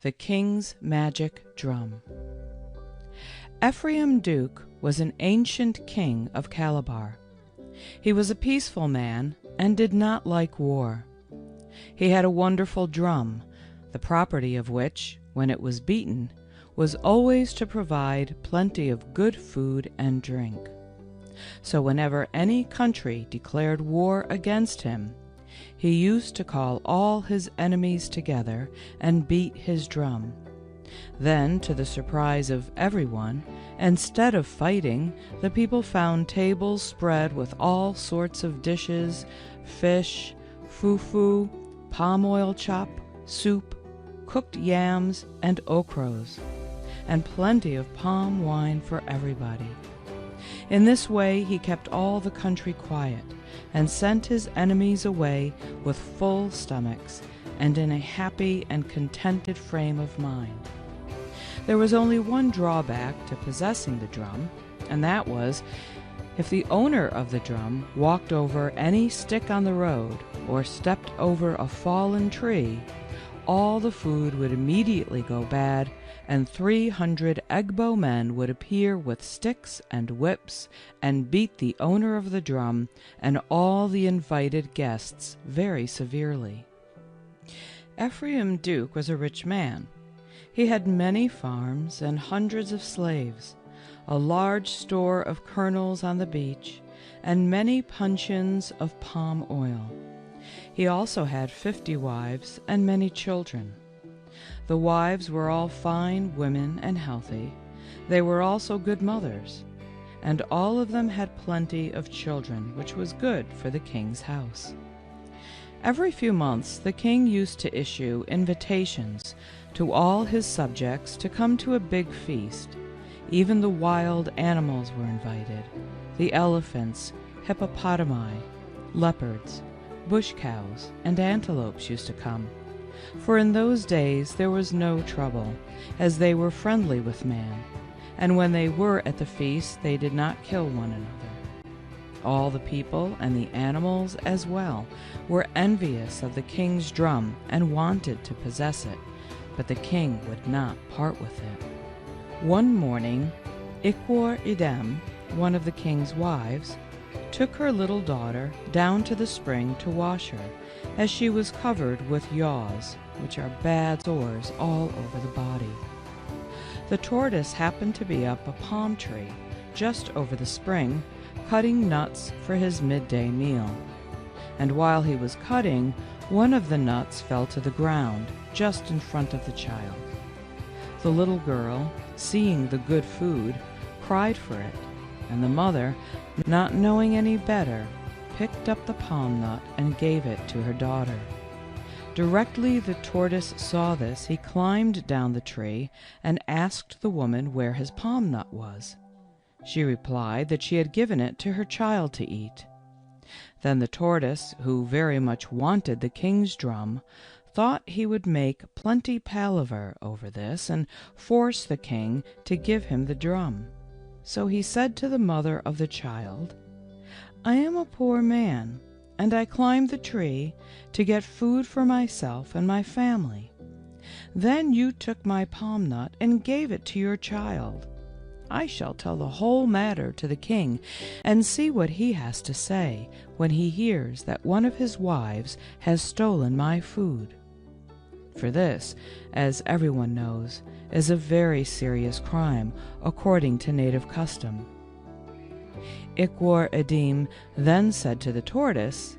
The King's Magic Drum. Ephraim Duke was an ancient king of Calabar. He was a peaceful man and did not like war. He had a wonderful drum, the property of which, when it was beaten, was always to provide plenty of good food and drink. So whenever any country declared war against him, he used to call all his enemies together and beat his drum. Then, to the surprise of everyone, instead of fighting, the people found tables spread with all sorts of dishes, fish, fufu, palm oil chop, soup, cooked yams, and okros, and plenty of palm wine for everybody. In this way he kept all the country quiet, and sent his enemies away with full stomachs and in a happy and contented frame of mind. There was only one drawback to possessing the drum, and that was, if the owner of the drum walked over any stick on the road or stepped over a fallen tree, all the food would immediately go bad, and 300 Egbo men would appear with sticks and whips and beat the owner of the drum and all the invited guests very severely. Ephraim Duke was a rich man. He had many farms and hundreds of slaves, a large store of kernels on the beach, and many puncheons of palm oil. He also had 50 wives and many children. The wives were all fine women and healthy. They were also good mothers, and all of them had plenty of children, which was good for the king's house. Every few months the king used to issue invitations to all his subjects to come to a big feast. Even the wild animals were invited. The elephants, hippopotami, leopards, bush cows, and antelopes used to come. For in those days there was no trouble, as they were friendly with man, and when they were at the feast they did not kill one another. All the people and the animals as well were envious of the king's drum and wanted to possess it, but the king would not part with it. One morning, Ikwor Idem, one of the king's wives, took her little daughter down to the spring to wash her, as she was covered with yaws, which are bad sores all over the body. The tortoise happened to be up a palm tree just over the spring, cutting nuts for his midday meal. And while he was cutting, one of the nuts fell to the ground just in front of the child. The little girl, seeing the good food, cried for it, and the mother, not knowing any better, picked up the palm nut and gave it to her daughter. Directly the tortoise saw this, he climbed down the tree and asked the woman where his palm nut was. She replied that she had given it to her child to eat. Then the tortoise, who very much wanted the king's drum, thought he would make plenty palaver over this and force the king to give him the drum. So he said to the mother of the child, "I am a poor man, and I climbed the tree to get food for myself and my family. Then you took my palm nut and gave it to your child. I shall tell the whole matter to the king and see what he has to say when he hears that one of his wives has stolen my food." For this, as everyone knows, is a very serious crime according to native custom. Ikwor Idem then said to the tortoise,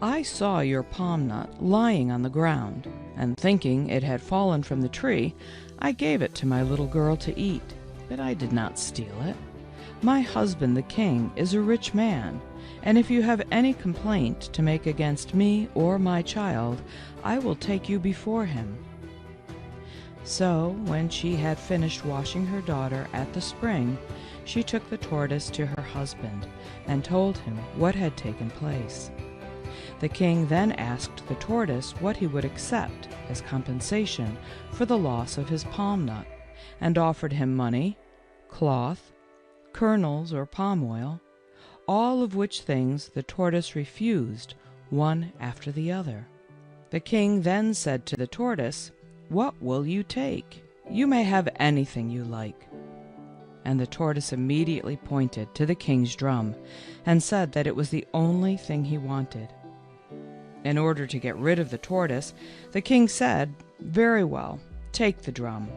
"I saw your palm nut lying on the ground, and thinking it had fallen from the tree, I gave it to my little girl to eat, but I did not steal it. My husband the king is a rich man, and if you have any complaint to make against me or my child, I will take you before him." So, when she had finished washing her daughter at the spring, she took the tortoise to her husband and told him what had taken place. The king then asked the tortoise what he would accept as compensation for the loss of his palm nut, and offered him money, cloth, kernels or palm oil, all of which things the tortoise refused, one after the other. The king then said to the tortoise, "What will you take? You may have anything you like." And the tortoise immediately pointed to the king's drum and said that it was the only thing he wanted. In order to get rid of the tortoise, the king said, "Very well, take the drum."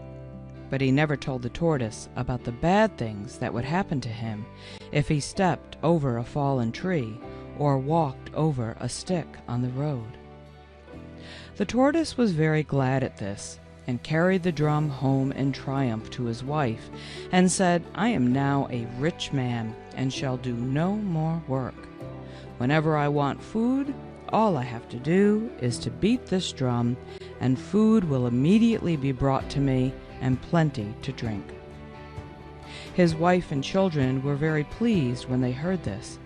But he never told the tortoise about the bad things that would happen to him if he stepped over a fallen tree or walked over a stick on the road. The tortoise was very glad at this, and carried the drum home in triumph to his wife, and said, "I am now a rich man, and shall do no more work. Whenever I want food, all I have to do is to beat this drum, and food will immediately be brought to me, and plenty to drink." His wife and children were very pleased when they heard this,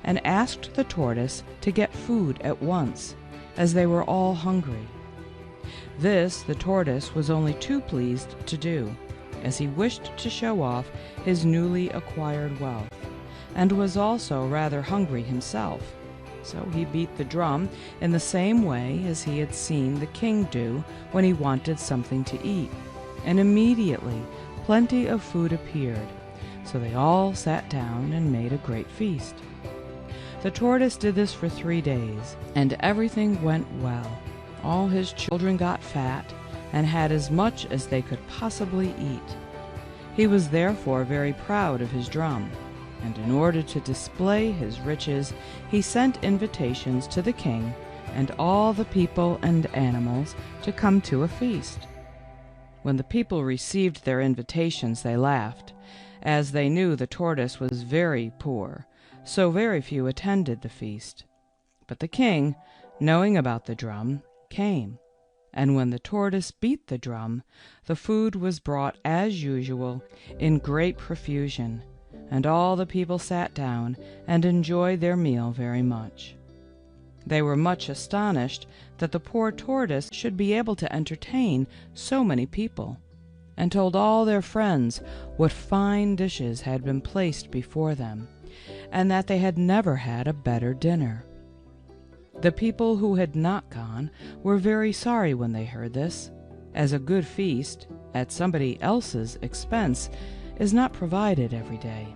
and asked the tortoise to get food at once, as they were all hungry. This the tortoise was only too pleased to do, as he wished to show off his newly acquired wealth, and was also rather hungry himself. So he beat the drum in the same way as he had seen the king do when he wanted something to eat, and immediately plenty of food appeared, so they all sat down and made a great feast. The tortoise did this for 3 days, and everything went well. All his children got fat, and had as much as they could possibly eat. He was therefore very proud of his drum, and in order to display his riches, he sent invitations to the king and all the people and animals to come to a feast. When the people received their invitations, they laughed, as they knew the tortoise was very poor, so very few attended the feast. But the king, knowing about the drum, came, and when the tortoise beat the drum, the food was brought as usual in great profusion, and all the people sat down and enjoyed their meal very much. They were much astonished that the poor tortoise should be able to entertain so many people, and told all their friends what fine dishes had been placed before them, and that they had never had a better dinner. The people who had not gone were very sorry when they heard this, as a good feast, at somebody else's expense, is not provided every day.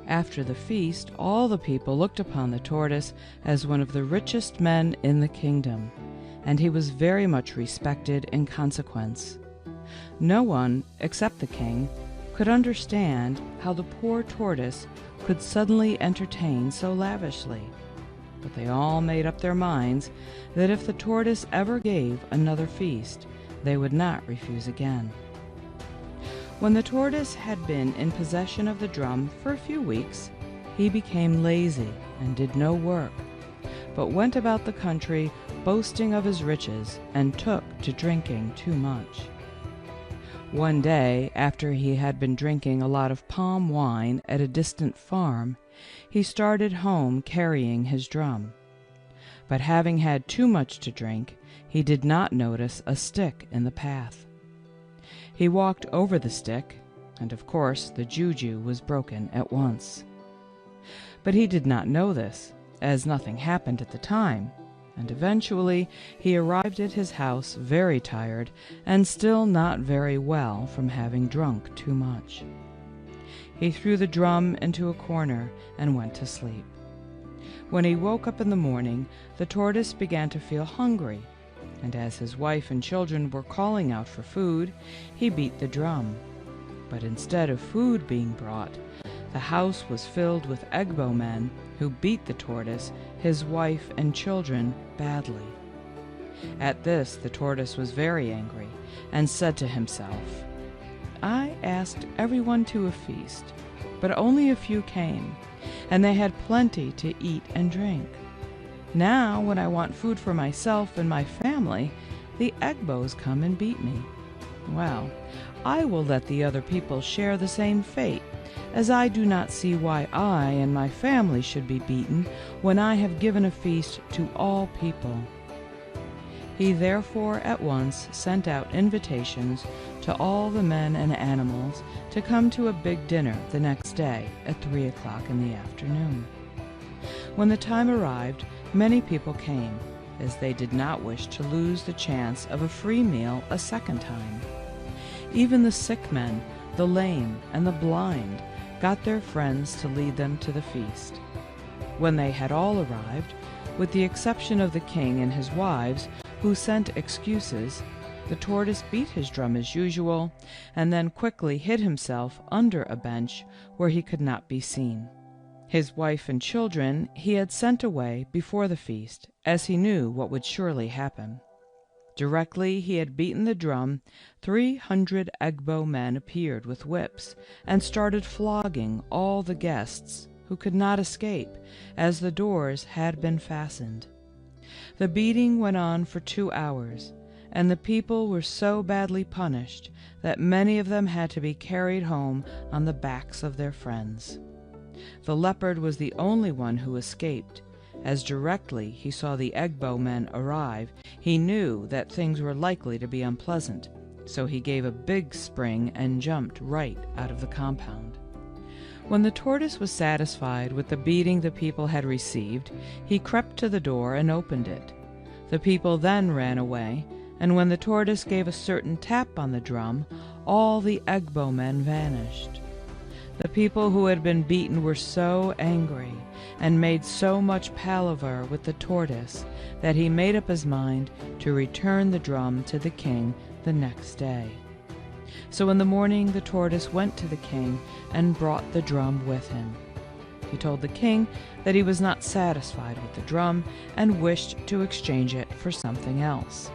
After the feast, all the people looked upon the tortoise as one of the richest men in the kingdom, and he was very much respected in consequence. No one, except the king, could understand how the poor tortoise could suddenly entertain so lavishly, but they all made up their minds that if the tortoise ever gave another feast, they would not refuse again. When the tortoise had been in possession of the drum for a few weeks, he became lazy and did no work, but went about the country boasting of his riches and took to drinking too much. One day, after he had been drinking a lot of palm wine at a distant farm, he started home carrying his drum. But having had too much to drink, he did not notice a stick in the path. He walked over the stick, and of course the juju was broken at once. But he did not know this, as nothing happened at the time, and eventually he arrived at his house very tired and still not very well from having drunk too much. He threw the drum into a corner and went to sleep. When he woke up in the morning, the tortoise began to feel hungry, and as his wife and children were calling out for food, he beat the drum. But instead of food being brought, the house was filled with Egbo men who beat the tortoise, his wife and children badly. At this the tortoise was very angry, and said to himself, "I asked everyone to a feast, but only a few came, and they had plenty to eat and drink. Now, when I want food for myself and my family, the Egbos come and beat me. Well, I will let the other people share the same fate, as I do not see why I and my family should be beaten when I have given a feast to all people." He therefore at once sent out invitations to all the men and animals to come to a big dinner the next day at 3 o'clock in the afternoon. When the time arrived, many people came, as they did not wish to lose the chance of a free meal a second time. Even the sick men, the lame, and the blind got their friends to lead them to the feast. When they had all arrived, with the exception of the king and his wives, who sent excuses, the tortoise beat his drum as usual, and then quickly hid himself under a bench where he could not be seen. His wife and children he had sent away before the feast, as he knew what would surely happen. Directly he had beaten the drum, 300 Egbo men appeared with whips, and started flogging all the guests, who could not escape, as the doors had been fastened. The beating went on for 2 hours, and the people were so badly punished that many of them had to be carried home on the backs of their friends. The leopard was the only one who escaped, as directly he saw the Egbo men arrive, he knew that things were likely to be unpleasant, so he gave a big spring and jumped right out of the compound. When the tortoise was satisfied with the beating the people had received, he crept to the door and opened it. The people then ran away, and when the tortoise gave a certain tap on the drum, all the Egbo men vanished. The people who had been beaten were so angry and made so much palaver with the tortoise that he made up his mind to return the drum to the king the next day. So in the morning the tortoise went to the king and brought the drum with him. He told the king that he was not satisfied with the drum and wished to exchange it for something else.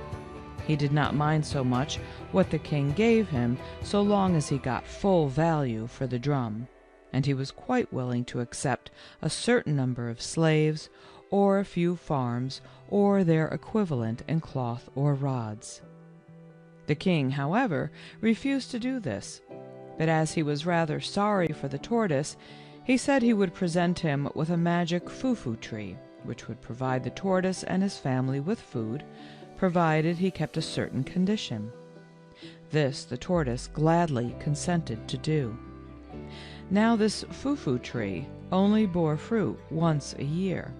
He did not mind so much what the king gave him so long as he got full value for the drum, and he was quite willing to accept a certain number of slaves, or a few farms, or their equivalent in cloth or rods. The king, however, refused to do this, but as he was rather sorry for the tortoise, he said he would present him with a magic foo-foo tree, which would provide the tortoise and his family with food, provided he kept a certain condition. This the tortoise gladly consented to do. Now this foo-foo tree only bore fruit once a year,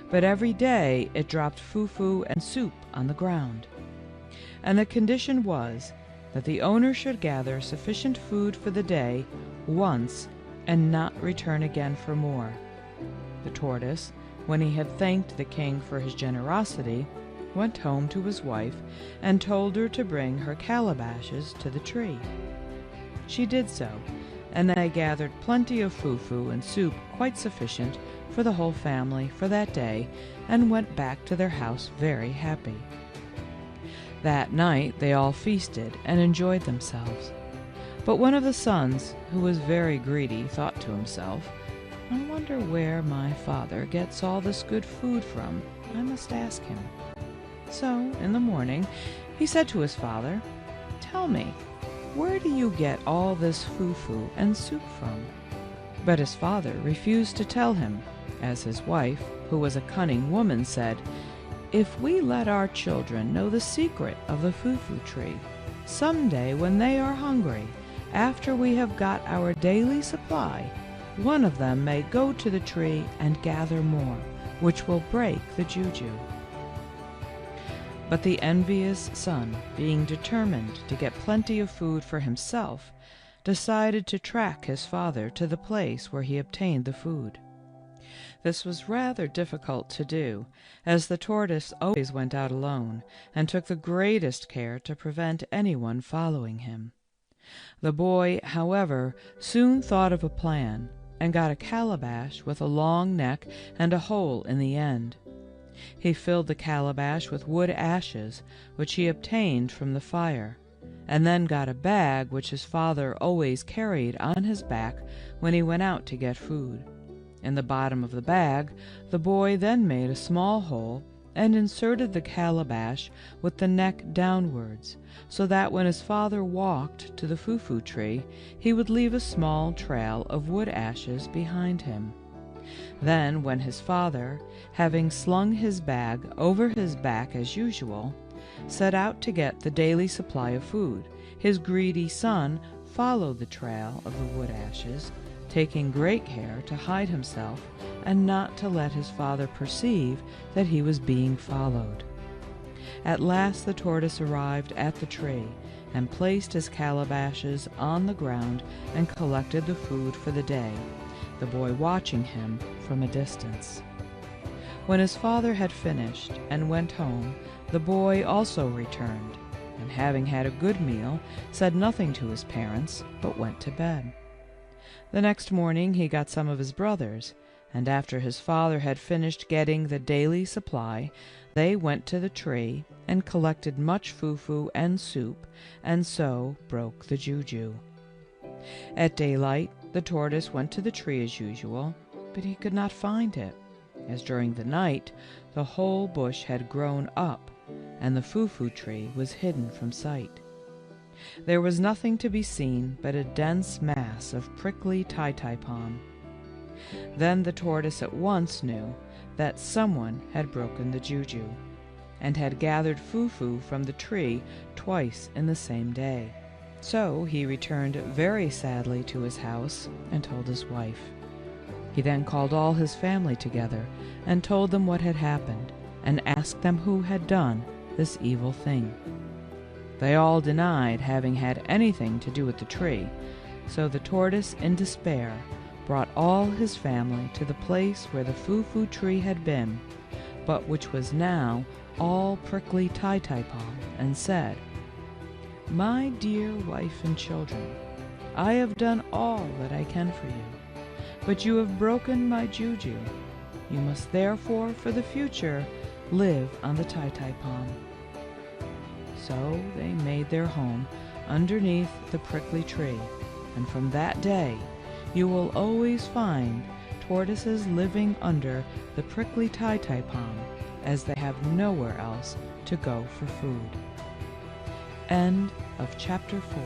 but every day it dropped foo-foo and soup on the ground. And the condition was that the owner should gather sufficient food for the day once and not return again for more. The tortoise, when he had thanked the king for his generosity, went home to his wife and told her to bring her calabashes to the tree. She did so, and they gathered plenty of foo-foo and soup, quite sufficient for the whole family for that day, and went back to their house very happy. That night they all feasted and enjoyed themselves. But one of the sons, who was very greedy, thought to himself, "I wonder where my father gets all this good food from. I must ask him." So, in the morning, he said to his father, "Tell me, where do you get all this foo-foo and soup from?" But his father refused to tell him, as his wife, who was a cunning woman, said, "If we let our children know the secret of the foo-foo tree, some day when they are hungry, after we have got our daily supply, one of them may go to the tree and gather more, which will break the juju." But the envious son, being determined to get plenty of food for himself, decided to track his father to the place where he obtained the food. This was rather difficult to do, as the tortoise always went out alone, and took the greatest care to prevent anyone following him. The boy, however, soon thought of a plan, and got a calabash with a long neck and a hole in the end. He filled the calabash with wood ashes, which he obtained from the fire, and then got a bag which his father always carried on his back when he went out to get food. In the bottom of the bag the boy then made a small hole and inserted the calabash with the neck downwards, so that when his father walked to the foo-foo tree, he would leave a small trail of wood ashes behind him. Then, when his father, having slung his bag over his back as usual, set out to get the daily supply of food, his greedy son followed the trail of the wood ashes, taking great care to hide himself and not to let his father perceive that he was being followed. At last the tortoise arrived at the tree and placed his calabashes on the ground and collected the food for the day, the boy watching him from a distance. When his father had finished and went home, the boy also returned, and having had a good meal, said nothing to his parents, but went to bed. The next morning he got some of his brothers, and after his father had finished getting the daily supply, they went to the tree and collected much foo-foo and soup, and so broke the juju. At daylight the tortoise went to the tree as usual, but he could not find it, as during the night the whole bush had grown up, and the foo-foo tree was hidden from sight. There was nothing to be seen but a dense mass of prickly tai-tai palm. Then the tortoise at once knew that someone had broken the juju, and had gathered foo-foo from the tree twice in the same day. So he returned very sadly to his house and told his wife. He then called all his family together and told them what had happened, and asked them who had done this evil thing. They all denied having had anything to do with the tree, so the tortoise, in despair, brought all his family to the place where the foo-foo tree had been, but which was now all prickly tai-tai palm, and said, "My dear wife and children, I have done all that I can for you, but you have broken my juju. You must therefore, for the future, live on the tai-tai palm." So they made their home underneath the prickly tree, and from that day you will always find tortoises living under the prickly tai-tai palm, as they have nowhere else to go for food. End of Chapter 4.